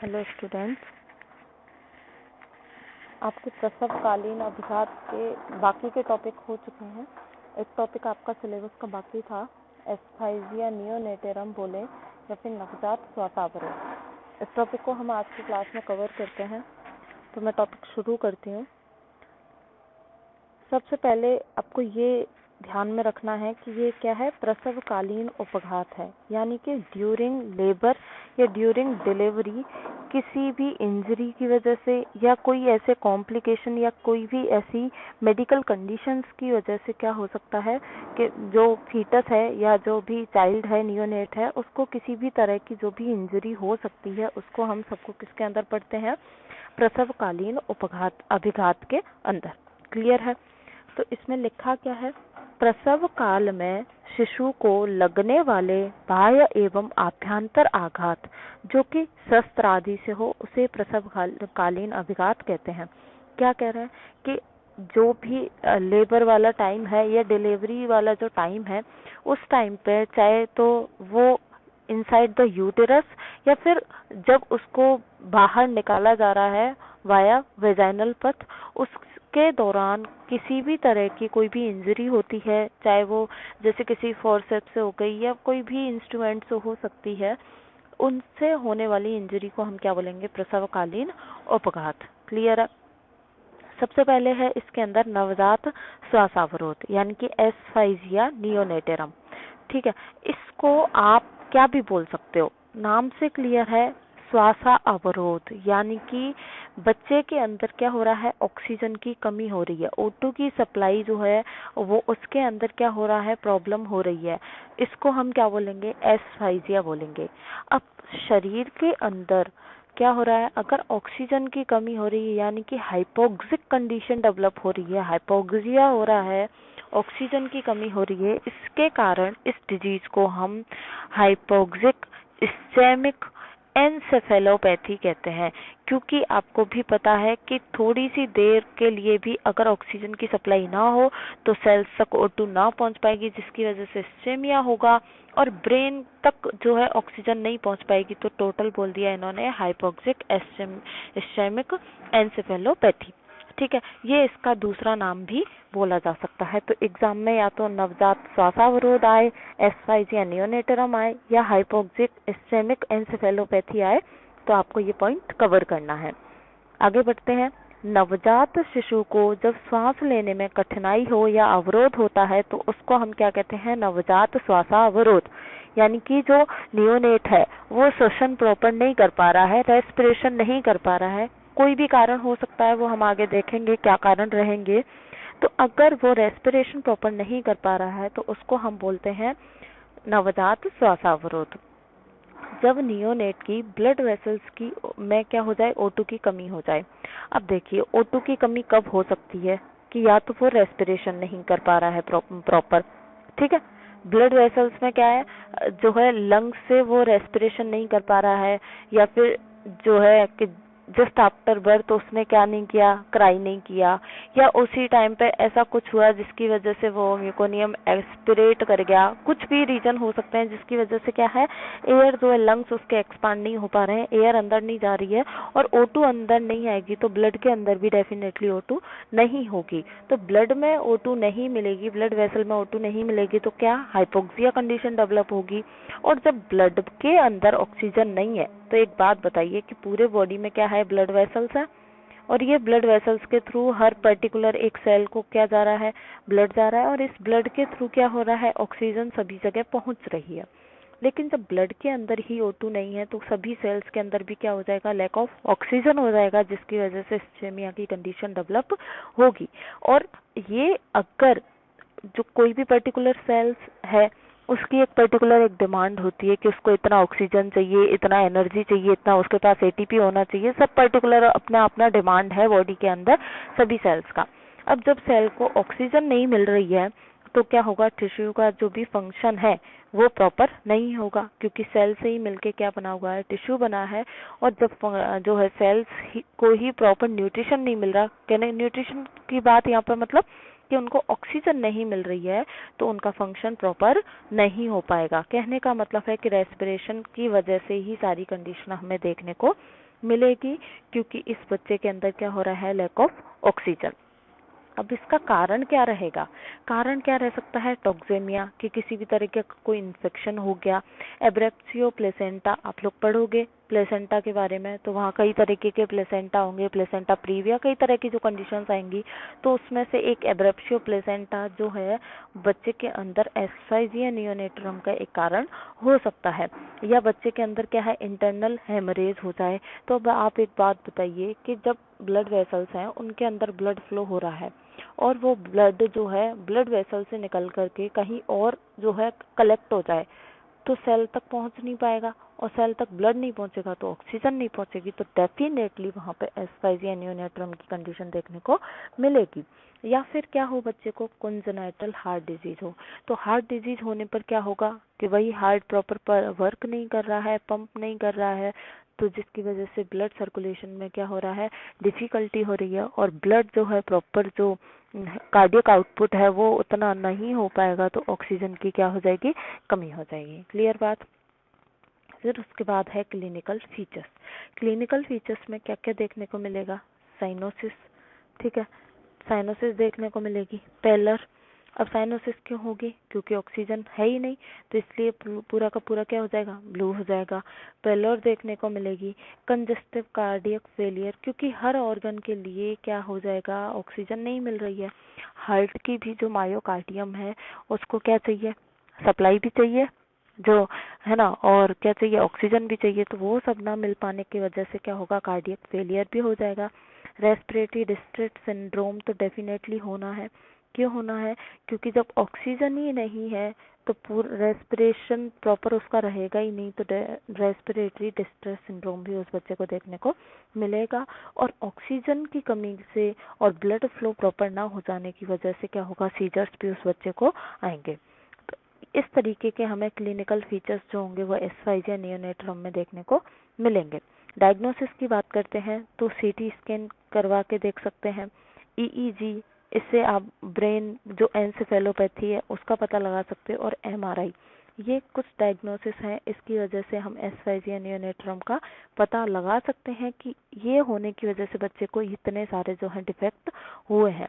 Hello students, आपके प्रसवकालीन अभिघात के बाकी के टॉपिक हो चुके हैं। एक टॉपिक आपका सिलेबस का बाकी था, एस्फाइजिया नियोनेटेरम बोले या फिर नवजात श्वासावरोध। इस टॉपिक को हम आज की क्लास में कवर करते हैं, तो मैं टॉपिक शुरू करती हूँ। सबसे पहले आपको ये ध्यान में रखना है कि ये क्या है, प्रसवकालीन उपघात है, यानी कि ड्यूरिंग लेबर या ड्यूरिंग डिलीवरी किसी भी इंजरी की वजह से या कोई ऐसे कॉम्प्लिकेशन या कोई भी ऐसी मेडिकल कंडीशंस की वजह से क्या हो सकता है कि जो फीटस है या जो भी चाइल्ड है, नियोनेट है, उसको किसी भी तरह की जो भी इंजरी हो सकती है, उसको हम सबको किसके अंदर पढ़ते हैं, प्रसवकालीन उपघात अभिघात के अंदर। क्लियर है? तो इसमें लिखा क्या है, प्रसव काल में शिशु को लगने वाले बाह्य एवं आभ्यंतर आघात जो कि शस्त्र आदि से हो उसे प्रसवकालीन अभिघात कहते हैं। क्या कह रहे हैं कि जो भी लेबर वाला टाइम है या डिलीवरी वाला जो टाइम है, उस टाइम पे चाहे तो वो इनसाइड द यूटेरस या फिर जब उसको बाहर निकाला जा रहा है वाया वेजाइनल पथ, उसके दौरान किसी भी तरह की कोई भी इंजरी होती है, चाहे वो जैसे किसी फोर्सेप्स से हो गई या कोई भी इंस्ट्रूमेंट से हो सकती है, उनसे होने वाली इंजरी को हम क्या बोलेंगे, प्रसवकालीन उपघात। क्लियर है? सबसे पहले है इसके अंदर नवजात श्वासावरोध, यानी कि एस्फाइजिया नियोनेटेरम। ठीक है, इसको आप क्या भी बोल सकते हो, नाम से क्लियर है, श्वासा अवरोध, यानी कि बच्चे के अंदर क्या हो रहा है, ऑक्सीजन की कमी हो रही है, O2 की सप्लाई जो है वो उसके अंदर क्या हो रहा है, प्रॉब्लम हो रही है। इसको हम क्या बोलेंगे, एस्फाइजिया बोलेंगे। अब शरीर के अंदर क्या हो रहा है, अगर ऑक्सीजन की कमी हो रही है यानी कि हाइपोक्सिक कंडीशन डेवलप हो रही है, हाइपोक्सिया हो रहा है, ऑक्सीजन की कमी हो रही है, इसके कारण इस डिजीज को हम हाइपोक्सिक इस्चेमिक एन्सेफेलोपैथी कहते हैं। क्योंकि आपको भी पता है कि थोड़ी सी देर के लिए भी अगर ऑक्सीजन की सप्लाई ना हो तो सेल्स तक O2 ना पहुंच पाएगी, जिसकी वजह से इस्चेमिया होगा और ब्रेन तक जो है ऑक्सीजन नहीं पहुंच पाएगी, तो टोटल बोल दिया इन्होंने हाइपोक्सिक इस्चेमिक एन्सेफेलोपैथी। ठीक है, ये इसका दूसरा नाम भी बोला जा सकता है। तो एग्जाम में या तो नवजात श्वासावरोध आए, एस्फाइजिया नियोनेटेरम आए, या हाइपोक्सिक इस्चेमिक एन्सेफेलोपैथी आए, तो आपको ये पॉइंट कवर करना है। आगे बढ़ते हैं। नवजात शिशु को जब श्वास लेने में कठिनाई हो या अवरोध होता है तो उसको हम क्या कहते हैं, नवजात श्वासावरोध, यानी कि जो नियोनेट है वो श्वसन प्रॉपर नहीं कर पा रहा है, रेस्पिरेशन नहीं कर पा रहा है, कोई भी कारण हो सकता है, वो हम आगे देखेंगे क्या कारण रहेंगे। तो अगर वो रेस्पिरेशन प्रॉपर नहीं कर पा रहा है तो उसको हम बोलते हैं नवजात श्वासावरोध। जब नियोनेट की ब्लड वेसल्स की में क्या हो जाए, O2 की कमी हो जाए। अब देखिए O2 की कमी कब हो सकती है कि या तो वो रेस्पिरेशन नहीं कर पा रहा है प्रॉपर, ठीक है, ब्लड वेसल्स में क्या है, जो है लंग्स से वो रेस्पिरेशन नहीं कर पा रहा है, या फिर जो है कि जस्ट आफ्टर बर्थ उसने क्या नहीं किया, क्राई नहीं किया, या उसी टाइम पे ऐसा कुछ हुआ जिसकी वजह से वो म्यूकोनियम एक्सपिरेट कर गया, कुछ भी रीजन हो सकते हैं जिसकी वजह से क्या है, एयर जो है लंग्स उसके एक्सपांड नहीं हो पा रहे हैं, एयर अंदर नहीं जा रही है और O2 अंदर नहीं आएगी, तो ब्लड के अंदर भी डेफिनेटली O2 नहीं होगी। तो ब्लड में O2 नहीं मिलेगी, ब्लड वेसल में O2 नहीं मिलेगी, तो क्या हाइपोक्सिया कंडीशन डेवलप होगी। और जब ब्लड के अंदर ऑक्सीजन नहीं है तो एक बात बताइए कि पूरे बॉडी में क्या है, ब्लड वेसल्स है, और ये ब्लड वेसल्स के थ्रू हर पर्टिकुलर एक सेल को क्या जा रहा है, ब्लड जा रहा है, और इस ब्लड के थ्रू क्या हो रहा है, ऑक्सीजन सभी जगह पहुंच रही है। लेकिन जब ब्लड के अंदर ही O2 नहीं है तो सभी सेल्स के अंदर भी क्या हो जाएगा, लैक ऑफ ऑक्सीजन हो जाएगा, जिसकी वजह से इस्चेमिया की कंडीशन डेवलप होगी। और ये अगर जो कोई भी पर्टिकुलर सेल्स है उसकी एक पर्टिकुलर एक डिमांड होती है कि उसको इतना ऑक्सीजन चाहिए, इतना एनर्जी चाहिए, इतना उसके पास ATP होना चाहिए, सब पर्टिकुलर अपना अपना डिमांड है बॉडी के अंदर सभी सेल्स का। अब जब सेल को ऑक्सीजन नहीं मिल रही है तो क्या होगा, टिश्यू का जो भी फंक्शन है वो प्रॉपर नहीं होगा, क्योंकि सेल से ही मिलके क्या बना हुआ है, टिश्यू बना है। और जब जो है सेल्स को ही प्रॉपर न्यूट्रिशन नहीं मिल रहा, कहने न्यूट्रिशन की बात यहाँ पर मतलब कि उनको ऑक्सीजन नहीं मिल रही है, तो उनका फंक्शन प्रॉपर नहीं हो पाएगा। कहने का मतलब है कि रेस्पिरेशन की वजह से ही सारी कंडीशन हमें देखने को मिलेगी, क्योंकि इस बच्चे के अंदर क्या हो रहा है, लैक ऑफ ऑक्सीजन। अब इसका कारण क्या रहेगा, कारण क्या रह सकता है, टॉक्सेमिया, कि किसी भी तरह का कोई इन्फेक्शन हो गया। एब्रेप्सियो प्लेसेंटा, आप लोग पढ़ोगे प्लेसेंटा के बारे में, तो वहाँ कई तरीके के प्लेसेंटा होंगे, प्लेसेंटा प्रीविया, कई तरह की जो कंडीशंस आएंगी, तो उसमें से एक एब्रेप्सियो प्लेसेंटा जो है बच्चे के अंदर एस्फाइजिया नियोनेट्रम का एक कारण हो सकता है। या बच्चे के अंदर क्या है, इंटरनल हेमरेज हो जाए। तो अब आप एक बात बताइए कि जब ब्लड वेसल्स हैं उनके अंदर ब्लड फ्लो हो रहा है और वो ब्लड जो है ब्लड वेसल से निकल करके कहीं और जो है कलेक्ट हो जाए, तो सेल तक पहुंच नहीं पाएगा, और सेल तक ब्लड नहीं पहुंचेगा तो ऑक्सीजन नहीं पहुंचेगी, तो डेफिनेटली वहां पे एस्फाइजिया नियोनेट्रम की कंडीशन देखने को मिलेगी। या फिर क्या हो, बच्चे को कंजेनाइटल हार्ट डिजीज हो, तो हार्ट डिजीज होने पर क्या होगा कि वही हार्ट प्रॉपर वर्क नहीं कर रहा है, पंप नहीं कर रहा है, तो जिसकी वजह से ब्लड सर्कुलेशन में क्या हो रहा है, डिफिकल्टी हो रही है, और ब्लड जो है प्रॉपर जो कार्डियक आउटपुट है वो उतना नहीं हो पाएगा, तो ऑक्सीजन की क्या हो जाएगी, कमी हो जाएगी। क्लियर बात। फिर उसके बाद है क्लिनिकल फीचर्स। क्लिनिकल फीचर्स में क्या क्या देखने को मिलेगा, साइनोसिस, ठीक है, साइनोसिस देखने को मिलेगी। पेलर, अब साइनोसिस क्यों होगी, क्योंकि ऑक्सीजन है ही नहीं, तो इसलिए पूरा का पूरा क्या हो जाएगा, ब्लू हो जाएगा। पेलर देखने को मिलेगी। कंजेस्टिव कार्डियक फेलियर, क्योंकि हर ऑर्गन के लिए क्या हो जाएगा, ऑक्सीजन नहीं मिल रही है। हार्ट की भी जो मायोकार्डियम है उसको क्या चाहिए, सप्लाई भी चाहिए जो है ना, और क्या चाहिए, ऑक्सीजन भी चाहिए, तो वो सब ना मिल पाने की वजह से क्या होगा, कार्डियक फेलियर भी हो जाएगा। रेस्पिरेटरी डिस्ट्रेस सिंड्रोम तो डेफिनेटली होना है। क्यों होना है, क्योंकि जब ऑक्सीजन ही नहीं है तो पूरा रेस्पिरेशन प्रॉपर उसका रहेगा ही नहीं, तो रेस्पिरेटरी डिस्ट्रेस सिंड्रोम भी उस बच्चे को देखने को मिलेगा। और ऑक्सीजन की कमी से और ब्लड फ्लो प्रॉपर ना हो जाने की वजह से क्या होगा, सीजर्स भी उस बच्चे को आएंगे। तो इस तरीके के हमें क्लिनिकल फीचर्स जो होंगे वो एस्फाइजिया नियोनेट्रम में देखने को मिलेंगे। डायग्नोसिस की बात करते हैं तो सीटी स्कैन करवा के देख सकते हैं। ईईजी, इससे आप ब्रेन जो एन्सेफेलोपैथी है उसका पता लगा सकते हैं, और एमआरआई, ये कुछ डायग्नोसिस हैं, इसकी वजह से हम एस्फाइजिया नियोनेट्रम का पता लगा सकते हैं कि ये होने की वजह से बच्चे को इतने सारे जो है डिफेक्ट हुए हैं।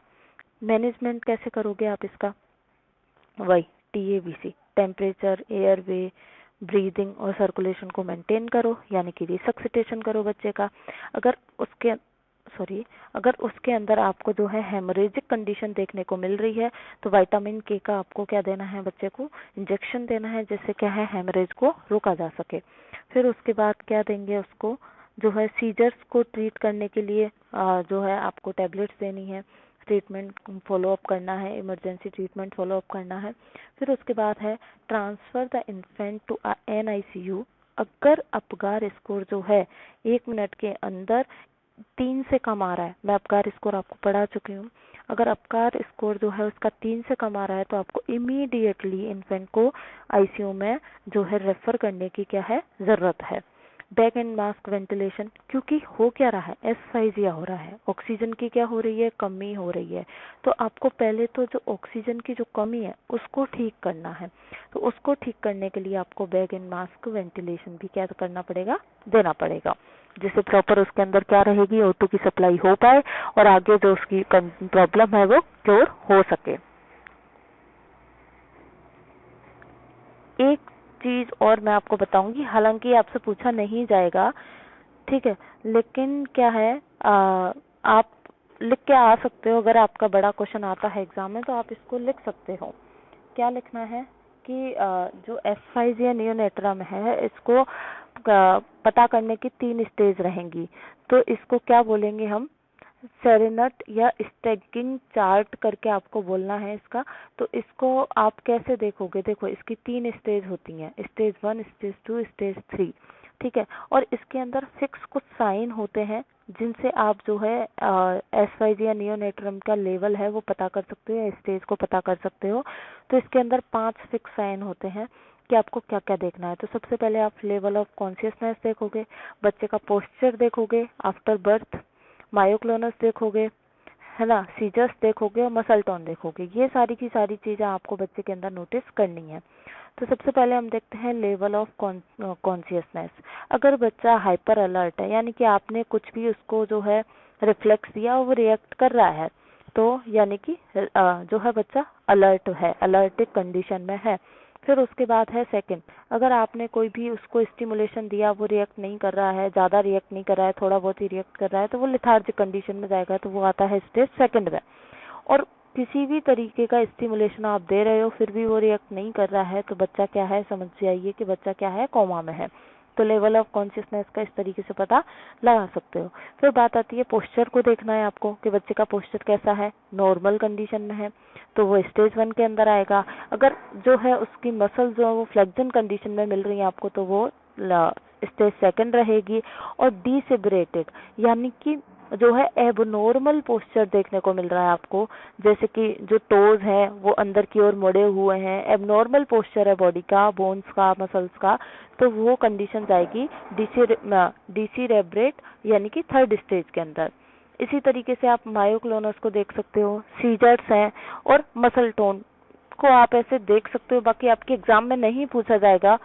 मैनेजमेंट कैसे करोगे आप इसका, वही टीएबीसी, टेम्परेचर, एयरवे, ब्रीदिंग और सर्कुलेशन को मेंटेन करो, यानी कि रिसक्सिटेशन करो बच्चे का। अगर उसके अगर उसके अंदर आपको जो है हेमोरेजिक कंडीशन देखने को मिल रही है तो विटामिन के का आपको क्या देना है, बच्चे को इंजेक्शन देना है, जिससे क्या है, हेमोरेज को रोका जा सके। फिर उसके बाद क्या देंगे उसको, जो है सीजर्स को ट्रीट करने के लिए जो है आपको टैबलेट्स देनी है, ट्रीटमेंट फॉलो अप करना है, इमरजेंसी ट्रीटमेंट फॉलो अप करना है। फिर उसके बाद है transfer the infant to NICU. अगर अपगार स्कोर जो है 1 मिनट के अंदर 3 से कम आ रहा है, मैं अपगार स्कोर आपको पढ़ा चुकी हूँ, अगर अपगार स्कोर जो है उसका 3 से कम आ रहा है तो आपको इमीडिएटली इन्फेंट को आईसीयू में जो है रेफर करने की क्या है, जरूरत है। बैक एंड मास्क वेंटिलेशन, क्योंकि हो क्या रहा है, एस्फाइजिया हो रहा है, ऑक्सीजन की क्या हो रही है, कमी हो रही है, तो आपको पहले तो जो ऑक्सीजन की जो कमी है उसको ठीक करना है। तो उसको ठीक करने के लिए आपको बैक एंड मास्क वेंटिलेशन भी क्या करना पड़ेगा, देना पड़ेगा, जिससे प्रॉपर उसके अंदर क्या रहेगी, O2 की सप्लाई हो पाए और आगे जो उसकी प्रॉब्लम है वो क्योर हो सके। एक चीज और मैं आपको बताऊंगी, हालांकि आपसे पूछा नहीं जाएगा, ठीक है, लेकिन क्या है, आप लिख के आ सकते हो, अगर आपका बड़ा क्वेश्चन आता है एग्जाम में तो आप इसको लिख सकते हो। क्या लिखना है कि जो एस्फाइजिया नियोनेट्रम है इसको पता करने की 3 स्टेज रहेंगी, तो इसको क्या बोलेंगे हम, सेरेनट या स्टैगिंग चार्ट करके आपको बोलना है इसका। तो इसको आप कैसे देखोगे, देखो इसकी 3 स्टेज होती हैं, स्टेज 1, स्टेज 2, स्टेज 3, ठीक है, और इसके अंदर फिक्स कुछ साइन होते हैं जिनसे आप जो है एस्फाइजिया नियोनेट्रम का लेवल है वो पता कर सकते हो या स्टेज को पता कर सकते हो। तो इसके अंदर 5 फिक्स साइन होते हैं कि आपको क्या क्या देखना है। तो सबसे पहले आप लेवल ऑफ कॉन्शियसनेस देखोगे, बच्चे का पोस्चर देखोगे आफ्टर बर्थ, मायोक्लोनस देखोगे, है ना, सीजर्स देखोगे और मसल टोन देखोगे। ये सारी की सारी चीजें आपको बच्चे के अंदर नोटिस करनी है। तो सबसे पहले हम देखते हैं लेवल ऑफ कॉन्शियसनेस। अगर बच्चा हाइपर अलर्ट है, यानी कि आपने कुछ भी उसको जो है रिफ्लेक्स दिया और वो रिएक्ट कर रहा है, तो यानी कि जो है बच्चा अलर्ट है, अलर्टिक कंडीशन में है। फिर उसके बाद है सेकंड, अगर आपने कोई भी उसको स्टिमुलेशन दिया, वो रिएक्ट नहीं कर रहा है, ज्यादा रिएक्ट नहीं कर रहा है, थोड़ा बहुत ही रिएक्ट कर रहा है, तो वो लेथार्जिक कंडीशन में जाएगा, तो वो आता है स्टेज सेकंड में। और किसी भी तरीके का स्टिमुलेशन आप दे रहे हो फिर भी वो रिएक्ट नहीं कर रहा है, तो बच्चा क्या है, समझ जाइए कि बच्चा क्या है, कोमा में है। तो लेवल ऑफ कॉन्शियसनेस का इस तरीके से पता लगा सकते हो। फिर बात आती है पोस्चर को देखना है आपको कि बच्चे का पोस्चर कैसा है, नॉर्मल कंडीशन में है तो वो स्टेज 1 के अंदर आएगा। अगर जो है उसकी मसल जो है वो फ्लेक्जन कंडीशन में मिल रही है आपको, तो वो स्टेज सेकंड रहेगी। और डिसेबरेटेड यानी कि जो है एबनॉर्मल पोस्चर देखने को मिल रहा है आपको, जैसे कि जो टोज है वो अंदर की ओर मुड़े हुए हैं, एबनॉर्मल पोस्चर है बॉडी का, बोन्स का, मसल्स का, तो वो कंडीशन आएगी डिसेरेब्रेट यानी कि थर्ड स्टेज के अंदर। इसी तरीके से आप मायोक्लोनस को देख सकते हो, सीजर्स हैं और मसल टोन को आप ऐसे देख सकते हो। बाकी आपके एग्जाम में नहीं पूछा जाएगा,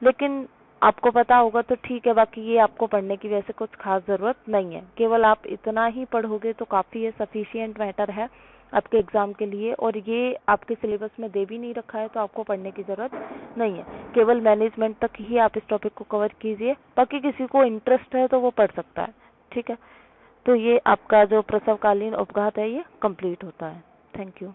लेकिन आपको पता होगा तो ठीक है, बाकी ये आपको पढ़ने की वैसे कुछ खास जरूरत नहीं है। केवल आप इतना ही पढ़ोगे तो काफी है, सफिशिएंट मैटर है आपके एग्जाम के लिए। और ये आपके सिलेबस में दे भी नहीं रखा है तो आपको पढ़ने की जरूरत नहीं है। केवल मैनेजमेंट तक ही आप इस टॉपिक को कवर कीजिए, बाकी किसी को इंटरेस्ट है तो वो पढ़ सकता है। ठीक है, तो ये आपका जो प्रसवकालीन उपघात है ये कंप्लीट होता है। Thank you.